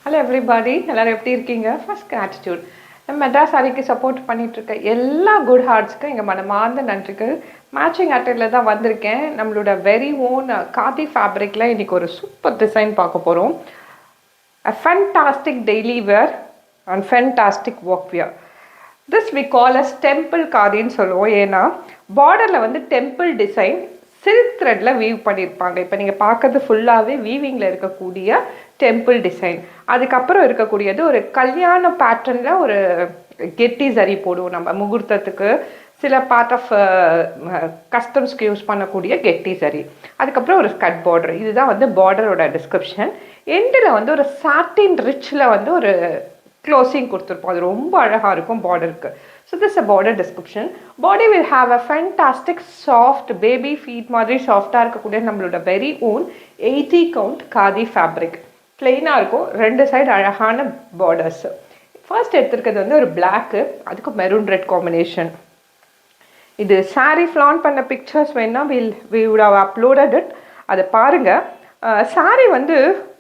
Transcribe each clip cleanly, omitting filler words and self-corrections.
Hello everybody, எல்லாரும் எப்படி இருக்கீங்க? First gratitude. நம்ம மெட்ராஸ் சாரிக்கு சப்போர்ட் பண்ணிட்டு இருக்க எல்லா குட் ஹார்ட்ஸ்க்கும் எங்கள் மனமார்ந்த நன்றிகள். மேட்சிங் அட்டையில் தான் வந்திருக்கேன். நம்மளோட வெரி ஓன் காதி ஃபேப்ரிக்கில் இன்றைக்கி ஒரு சூப்பர் டிசைன் பார்க்க போகிறோம். A fantastic daily wear and fantastic work wear. This we call as temple காதின்னு சொல்லுவோம். ஏன்னா பார்டரில் வந்து டெம்பிள் டிசைன் சில்க் த்ரெட்டில் வீவ் பண்ணியிருப்பாங்க. இப்போ நீங்கள் பார்க்கறது ஃபுல்லாகவே வீவிங்கில் இருக்கக்கூடிய டெம்பிள் டிசைன். அதுக்கப்புறம் இருக்கக்கூடியது ஒரு கல்யாண பேட்டர்னில் ஒரு கெட்டி சரி போடுவோம் நம்ம முகூர்த்தத்துக்கு. சில பார்ட் ஆஃப் கஸ்டம்ஸ்க்கு யூஸ் பண்ணக்கூடிய கெட்டி சரி. அதுக்கப்புறம் ஒரு ஸ்கட் பார்டர். இதுதான் வந்து பார்டரோட டிஸ்கிரிப்ஷன். எண்டில் வந்து ஒரு சாட்டின் ரிச்சில் வந்து ஒரு க்ளோசிங் கொடுத்துருப்போம். அது ரொம்ப அழகாக இருக்கும் பார்டருக்கு. So this a border description. Body will have a fantastic soft baby feet மாதிரி சாஃப்டாக இருக்கக்கூடிய நம்மளோட very own 80 count khadi fabric. பிளெயினாக இருக்கும், ரெண்டு சைடு அழகான பார்டர்ஸ். ஃபர்ஸ்ட் எடுத்துருக்கிறது வந்து ஒரு பிளாக்கு, அதுக்கு மெரூன் ரெட் காம்பினேஷன். இது சாரீ ஃப்ளான் பண்ண பிக்சர்ஸ் வேணா we would have uploaded it. அதை பாருங்கள். சாரீ வந்து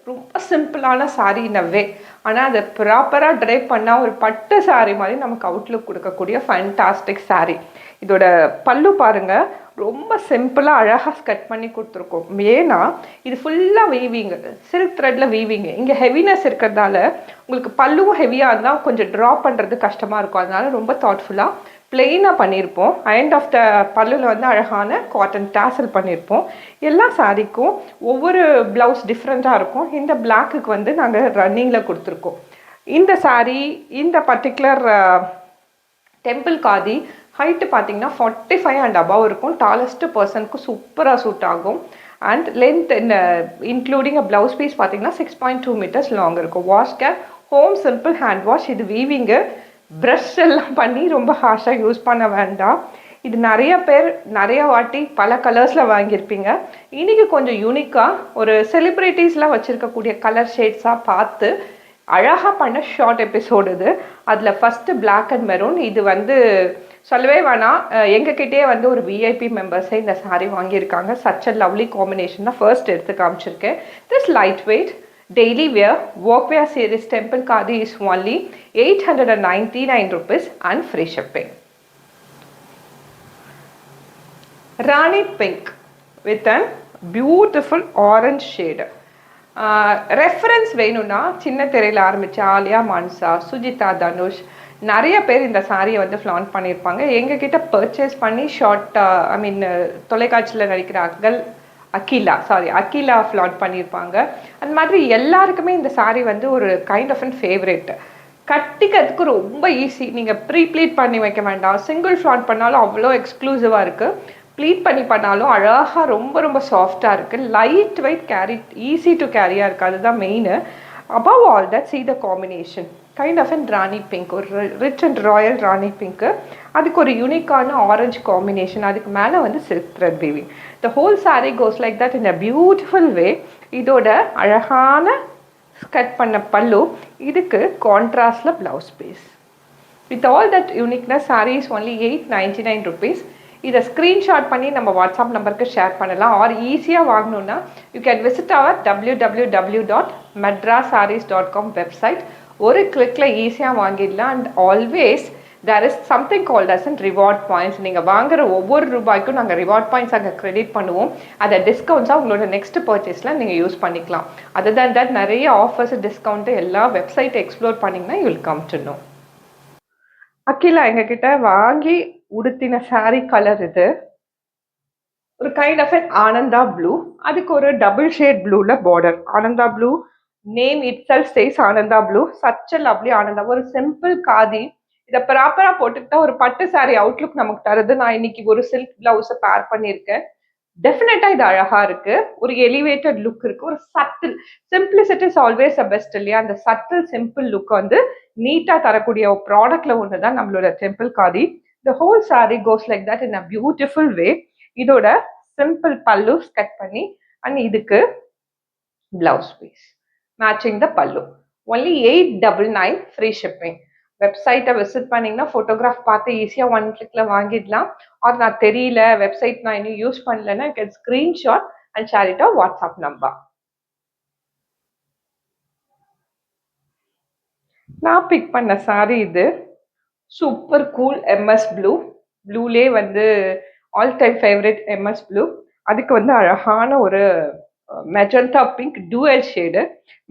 ரொம்ப சிம்பிளான சாரீ இன் அ வே. ஆனால் அதை ப்ராப்பராக ட்ரைப் பண்ணால் ஒரு பட்டு சாரீ மாதிரி நமக்கு அவுட்லுக் கொடுக்கக்கூடிய ஃபேண்டாஸ்டிக் சாரீ. இதோட பல்லு பாருங்கள், ரொம்ப சிம்பிளாக அழகாக ஸ்கட் பண்ணி கொடுத்துருக்கோம். ஏன்னா இது ஃபுல்லாக வீவிங்கு, சில்க் த்ரெட்டில் வீவிங்கு. இங்கே ஹெவினஸ் இருக்கிறதால உங்களுக்கு பல்லுவும் ஹெவியாக இருந்தால் கொஞ்சம் ட்ரா பண்ணுறது கஷ்டமாக இருக்கும். அதனால ரொம்ப தாட்ஃபுல்லாக பிளெயினாக பண்ணியிருப்போம். எண்ட் ஆஃப் த பல்லுவில் வந்து அழகான காட்டன் டேசல் பண்ணியிருப்போம். எல்லா சாரீக்கும் ஒவ்வொரு ப்ளவுஸ் டிஃப்ரெண்ட்டாக இருக்கும். இந்த பிளாக்குக்கு வந்து நாங்கள் ரன்னிங்கில் கொடுத்துருக்கோம். இந்த சாரீ இந்த பர்டிகுலர் டெம்பிள் காதி ஹைட்டு பார்த்தீங்கன்னா 45 அண்ட் அபவ் இருக்கும். டாலஸ்ட்டு பர்சனுக்கு சூப்பராக சூட் ஆகும். And length including a blouse piece பார்த்தீங்கன்னா 6.2 மீட்டர்ஸ் லாங் இருக்கும். Wash care, home simple hand wash. இது வீவிங்கு, ப்ரஷ் எல்லாம் பண்ணி ரொம்ப ஹார்ஷாக யூஸ் பண்ண வேண்டாம். இது நிறைய பேர் நிறைய வாட்டி பல கலர்ஸில் வாங்கியிருப்பீங்க. இன்றைக்கி கொஞ்சம் யூனிக்காக ஒரு செலிப்ரிட்டிஸ்லாம் வச்சுருக்கக்கூடிய கலர் ஷேட்ஸாக பார்த்து அழகாக பண்ண ஷார்ட் எபிசோடு இது. அதில் ஃபஸ்ட்டு பிளாக் அண்ட் மெரூன். இது வந்து சொல்லவே வேணாம், எங்ககிட்டே வந்து ஒரு விஐபி மெம்பர்ஸே இந்த சாரீ வாங்கியிருக்காங்க. சச் அ லவ்லி காம்பினேஷன் தான் ஃபர்ஸ்ட் எடுத்து காமிச்சிருக்கேன். This light weight daily wear workwear series temple khadi is only 899 rupees and free shipping. Rani pink with a beautiful orange shade. Reference வேணும்னா சின்ன திரையில் ஆரம்பித்த ஆலியா மான்சா, சுஜிதா தனுஷ் நிறைய பேர் இந்த சாரியை வந்து ஃப்ளான் பண்ணியிருப்பாங்க. எங்ககிட்ட பர்ச்சேஸ் பண்ணி ஷார்ட் தொலைக்காட்சியில் நடிக்கிற அகிலா ஃப்ளாட் பண்ணியிருப்பாங்க. அந்த மாதிரி எல்லாருக்குமே இந்த சாரீ வந்து ஒரு கைண்ட் ஆஃப் அண்ட் ஃபேவரேட். கட்டிக்கிறதுக்கு ரொம்ப ஈஸி. நீங்கள் ப்ளீட் பண்ணி வைக்க வேண்டாம். சிங்கிள் ஃப்ளாட் பண்ணாலும் அவ்வளோ எக்ஸ்க்ளூசிவாக இருக்குது. ப்ளீட் பண்ணி பண்ணாலும் அழகாக ரொம்ப ரொம்ப சாஃப்டாக இருக்குது. Light weight, carry easy to கேரியாக இருக்குது. அதுதான் main. above all that, see the combination kind of an rani pink, ஒரு rich and royal rani pink. அதுக்கு ஒரு யூனிக்கான ஆரஞ்சு காம்பினேஷன். அதுக்கு மேலே வந்து silk thread weaving. The whole sari goes like that in a beautiful way. இதோட அழகான ஸ்கட் பண்ண பல்லு, இதுக்கு கான்ட்ராஸ்டில் blouse piece. With all that uniqueness sari is only 899 rupees. இதை ஸ்க்ரீன்ஷாட் பண்ணி நம்ம வாட்ஸ்அப் நம்பருக்கு ஷேர் பண்ணலாம். ஆர் ஈஸியாக வாங்கணுன்னா you can visit our www.madrasarees.com website. ஒரு கிளிக்கில் ஈஸியாக வாங்கிடலாம். And always there is something called as and reward points. நீங்கள் வாங்குகிற ஒவ்வொரு ரூபாய்க்கும் நாங்கள் ரிவார்ட் பாயிண்ட்ஸ் அங்கே க்ரெடிட் பண்ணுவோம். அதை டிஸ்கவுண்ட்ஸாக உங்களோட நெக்ஸ்ட் பர்ச்சேஸில் நீங்கள் யூஸ் பண்ணிக்கலாம். அதர் தேன் தட் நிறைய ஆஃபர்ஸ், டிஸ்கவுண்ட்டு எல்லா வெப்சைட்டை எக்ஸ்ப்ளோர் பண்ணிங்கன்னா you will come to know. Akila எங்ககிட்ட வாங்கி உடுத்தின சாரீ கலர் இது. ஒரு kind of an Ananda blue. அதுக்கு ஒரு டபுள் ஷேட் ப்ளூவில் border. Ananda blue name itself says Ananda blue. Such a lovely Ananda. ஒரு சிம்பிள் காதி. இதை ப்ராப்பராக போட்டுக்கிட்டா ஒரு பட்டு சாரீ அவுட்லுக் நமக்கு தருது. நான் இன்னைக்கு ஒரு சில்க் பிளவுஸை பேர் பண்ணியிருக்கேன். டெஃபினட்டா இது அழகா இருக்கு. ஒரு எலிவேட்டட் லுக் இருக்கு. ஒரு subtle simplicity is always a best இல்லையா? அந்த சட்டில் சிம்பிள் லுக் வந்து நீட்டா தரக்கூடிய ஒரு ப்ராடக்ட்ல ஒண்ணுதான் நம்மளோட temple khadi. The whole sorry cos like that in a beautiful way. இதோட சிம்பிள் பல்லு ஸ்கட் பண்ணி அண்ட் இதுக்கு பிளவுஸ் பீஸ் மேட்சிங் த பல்லு. Only 899 free shipping. வெப்சைட்டை விசிட் பண்ணிங்கன்னா ஃபோட்டோகிராஃப் பார்த்து ஈஸியாக ஒன் கிளிக்கில் வாங்கிடலாம். ஆர் நான் தெரியல, வெப்சைட் நான் இன்னும் யூஸ் பண்ணலன்னா can screenshot and share it or WhatsApp number. நான் பிக் பண்ண சாரி இது. Super cool MS blue. ப்ளூலே வந்து all time favourite MS blue. அதுக்கு வந்து அழகான ஒரு magenta pink dual shade.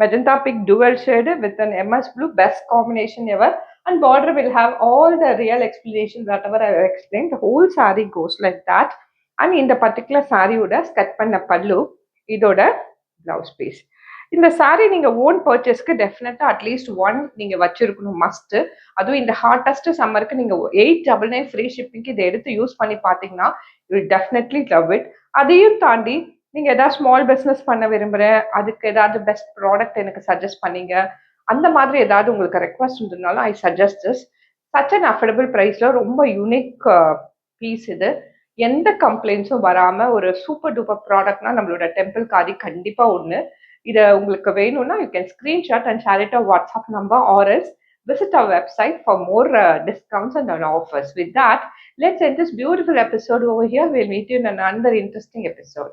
Magenta pink dual shade with an MS blue best combination ever. And border will have all the real explanation whatever I have explained. The whole saree goes like that. And இந்த particular சாரியோட ஸ்கட் பண்ண பல்லு, இதோட blouse piece. இந்த sorry நீங்க own பர்ச்சேஸ்க்கு டெஃபினட்டா at least one நீங்க வச்சிருக்கணும் மஸ்ட். அதுவும் இந்த ஹாட்டஸ்ட் சம்மருக்கு நீங்க 899 ஃப்ரீ ஷிப்பிங்க்கு இதை எடுத்து யூஸ் பண்ணி பார்த்தீங்கன்னா யூ டெஃபினெட்லி லவ் இட். அதையும் தாண்டி நீங்க ஏதாவது ஸ்மால் பிஸ்னஸ் பண்ண விரும்புறேன், அதுக்கு ஏதாவது பெஸ்ட் ப்ராடக்ட் எனக்கு சஜஸ்ட் பண்ணீங்க, அந்த மாதிரி ஏதாவது உங்களுக்கு ரெக்வஸ்ட் இருந்ததுனாலும் I suggest this. Such an affordable ப்ரைஸ்ல ரொம்ப யூனிக் பீஸ் இது. எந்த கம்ப்ளைண்ட்ஸும் வராம ஒரு சூப்பர் டூப்பர் ப்ராடக்ட்னா நம்மளோட டெம்பிள் காதி கண்டிப்பா ஒன்று. இதை உங்களுக்கு வேணும்னா you can screenshot and share it our WhatsApp number or else visit our website for more discounts and offers. With that, let's end this beautiful episode over here. We'll meet you in another interesting episode.